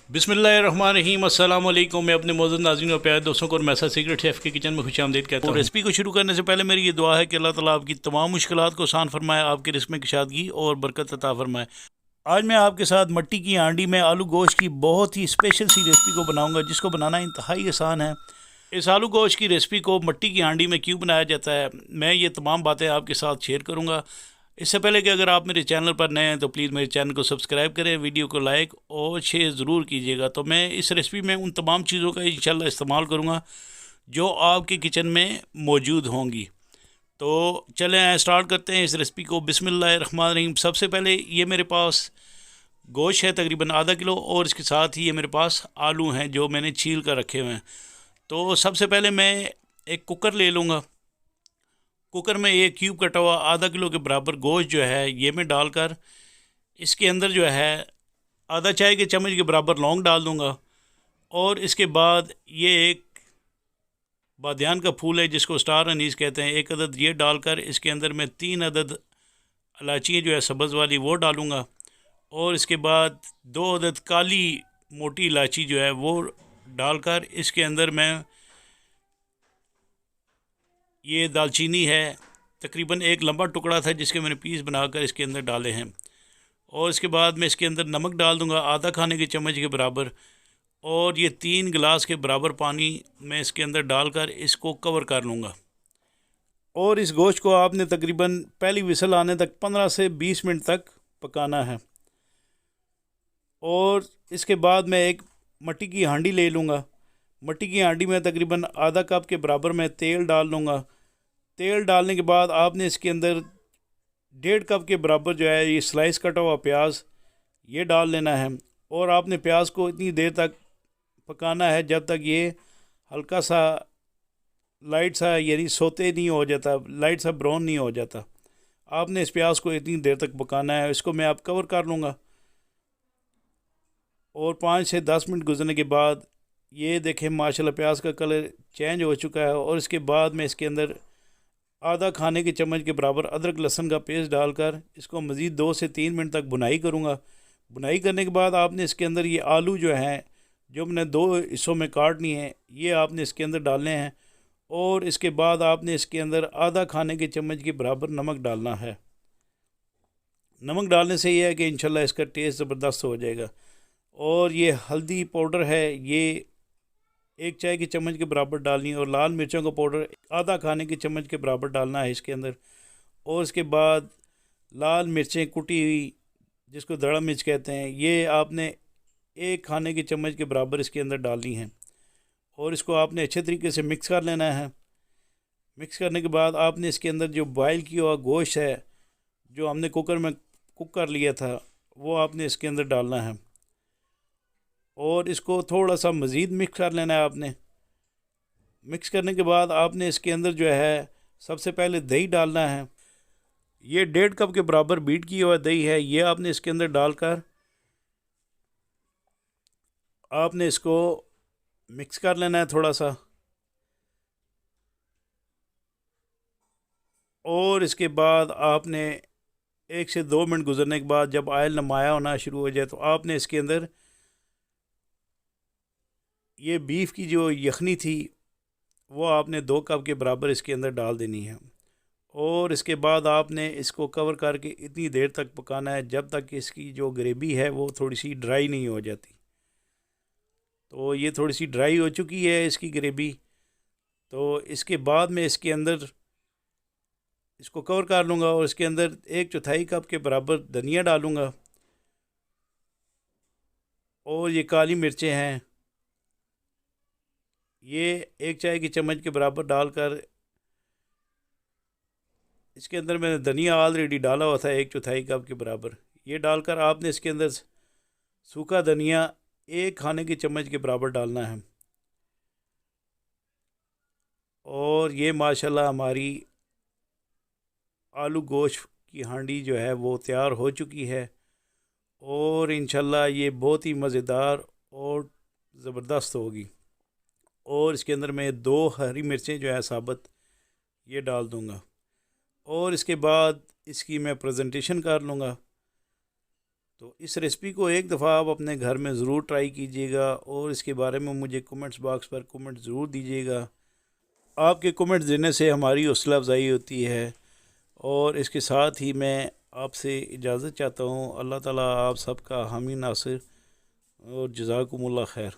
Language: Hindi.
बिस्मिल्लाहिर्रहमानिर्रहीम अस्सलाम वालेकुम। मैं अपने मौजूद नाज़रीन और प्यारे दोस्तों को और मैसा सीक्रेट शेफ़ के किचन में खुशामदीद कहता हूँ। रेसिपी को शुरू करने से पहले मेरी ये दुआ है कि अल्लाह ताला आपकी तमाम मुश्किलात को आसान फरमाए, आपके रिस्क में कुशादगी और बरकत अता फरमाए। आज मैं आपके साथ मट्टी की हांडी में आलू गोश्त की बहुत ही स्पेशल सी रेसिपी को बनाऊँगा, जिसको बनाना इंतहाई आसान है। इस आलू गोश्त की रेसिपी को मट्टी की हांडी में क्यों बनाया जाता है, मैं ये तमाम बातें आपके साथ शेयर करूँगा। इससे पहले कि अगर आप मेरे चैनल पर नए हैं तो प्लीज़ मेरे चैनल को सब्सक्राइब करें, वीडियो को लाइक और शेयर ज़रूर कीजिएगा। तो मैं इस रेसिपी में उन तमाम चीज़ों का इंशाल्लाह इस्तेमाल करूँगा जो आपके किचन में मौजूद होंगी। तो चलें स्टार्ट करते हैं इस रेसिपी को। बिस्मिल्लाहिर्रहमानिर्रहीम। सबसे पहले ये मेरे पास गोश्त है तकरीबन आधा किलो, और इसके साथ ही ये मेरे पास आलू हैं जो मैंने छील कर रखे हुए हैं। तो सबसे पहले मैं एक कुकर ले लूँगा। कुकर में एक क्यूब कटा हुआ आधा किलो के बराबर गोश्त जो है ये मैं डालकर इसके अंदर जो है आधा चाय के चम्मच के बराबर लौंग डाल दूँगा, और इसके बाद ये एक बादियान का फूल है जिसको स्टार अनीस कहते हैं, एक अदद ये डालकर इसके अंदर मैं 3 अदद इलायची जो है सब्ज़ वाली वो डालूँगा, और इसके बाद 2 अदद काली मोटी इलायची जो है वो डालकर इसके अंदर मैं ये दालचीनी है तकरीबन एक लंबा टुकड़ा था जिसके मैंने पीस बनाकर इसके अंदर डाले हैं, और इसके बाद मैं इसके अंदर नमक डाल दूंगा आधा खाने के चम्मच के बराबर, और ये 3 गिलास के बराबर पानी मैं इसके अंदर डालकर इसको कवर कर लूँगा। और इस गोश्त को आपने तकरीबन पहली विसल आने तक 15 से 20 मिनट तक पकाना है। और इसके बाद मैं एक मट्टी की हांडी ले लूँगा। मट्टी की हांडी में तकरीबन आधा कप के बराबर मैं तेल डाल लूँगा। तेल डालने के बाद आपने इसके अंदर 1.5 कप के बराबर जो है ये स्लाइस कटा हुआ प्याज ये डाल लेना है, और आपने प्याज को इतनी देर तक पकाना है जब तक ये हल्का सा लाइट सा यानी सोते नहीं हो जाता, लाइट सा ब्राउन नहीं हो जाता। आपने इस प्याज को इतनी देर तक पकाना है। इसको मैं आप कवर कर लूँगा, और 5 से 10 मिनट गुजरने के बाद ये देखें माशाल्लाह प्याज का कलर चेंज हो चुका है। और इसके बाद मैं इसके अंदर आधा खाने के चम्मच के बराबर अदरक लहसुन का पेस्ट डालकर इसको मज़ीद 2 से 3 मिनट तक भुनाई करूँगा। भुनाई करने के बाद आपने इसके अंदर ये आलू जो हैं जो मैंने 2 हिस्सों में काट लिए हैं ये आपने इसके अंदर डालने हैं, और इसके बाद आपने इसके अंदर आधा खाने के चम्मच के बराबर नमक डालना है। नमक डालने से ये है कि इंशाल्लाह इसका टेस्ट ज़बरदस्त हो जाएगा। और ये हल्दी पाउडर है ये 1 चाय की चम्मच के बराबर डालनी है, और लाल मिर्चों का पाउडर आधा खाने के चम्मच के बराबर डालना है इसके अंदर। और इसके बाद लाल मिर्चें कुटी हुई जिसको दड़ा मिर्च कहते हैं ये आपने 1 खाने के चम्मच के बराबर इसके अंदर डालनी है, और इसको आपने अच्छे तरीके से मिक्स कर लेना है। मिक्स करने के बाद आपने इसके अंदर जो बॉयल किया हुआ गोश्त है जो हमने कुकर में कुक कर लिया था वो आपने इसके अंदर डालना है, और इसको थोड़ा सा मज़ीद मिक्स कर लेना है आपने। मिक्स करने के बाद आपने इसके अंदर जो है सबसे पहले दही डालना है। ये 1.5 कप के बराबर बीट किया हुआ दही है, ये आपने इसके अंदर डालकर आपने इसको मिक्स कर लेना है थोड़ा सा। और इसके बाद आपने 1 से 2 मिनट गुजरने के बाद जब ऑयल नमाया होना शुरू हो जाए तो आपने इसके अंदर ये बीफ की जो यखनी थी वो आपने 2 कप के बराबर इसके अंदर डाल देनी है, और इसके बाद आपने इसको कवर करके इतनी देर तक पकाना है जब तक कि इसकी जो ग्रेवी है वो थोड़ी सी ड्राई नहीं हो जाती। तो ये थोड़ी सी ड्राई हो चुकी है इसकी ग्रेवी। तो इसके बाद मैं इसके अंदर इसको कवर कर लूँगा, और इसके अंदर 1/4 कप के बराबर धनिया डालूँगा, और ये काली मिर्चें हैं ये 1 चाय की चम्मच के बराबर डालकर इसके अंदर मैंने धनिया ऑलरेडी डाला हुआ था 1/4 कप के बराबर, ये डालकर आपने इसके अंदर सूखा धनिया 1 खाने की चम्मच के बराबर डालना है। और ये माशाल्लाह हमारी आलू गोश्त की हांडी जो है वो तैयार हो चुकी है, और इंशाल्लाह ये बहुत ही मज़ेदार और ज़बरदस्त होगी। और इसके अंदर मैं 2 हरी मिर्चें जो है साबुत ये डाल दूँगा, और इसके बाद इसकी मैं प्रेजेंटेशन कर लूँगा। तो इस रेसिपी को एक दफ़ा आप अपने घर में ज़रूर ट्राई कीजिएगा और इसके बारे में मुझे कमेंट्स बॉक्स पर कमेंट ज़रूर दीजिएगा। आपके कमेंट्स देने से हमारी हौसला अफजाई होती है। और इसके साथ ही मैं आपसे इजाज़त चाहता हूँ। अल्लाह ताला आप सबका हामी नासिर और जज़ाकुमुल्लाह खैर।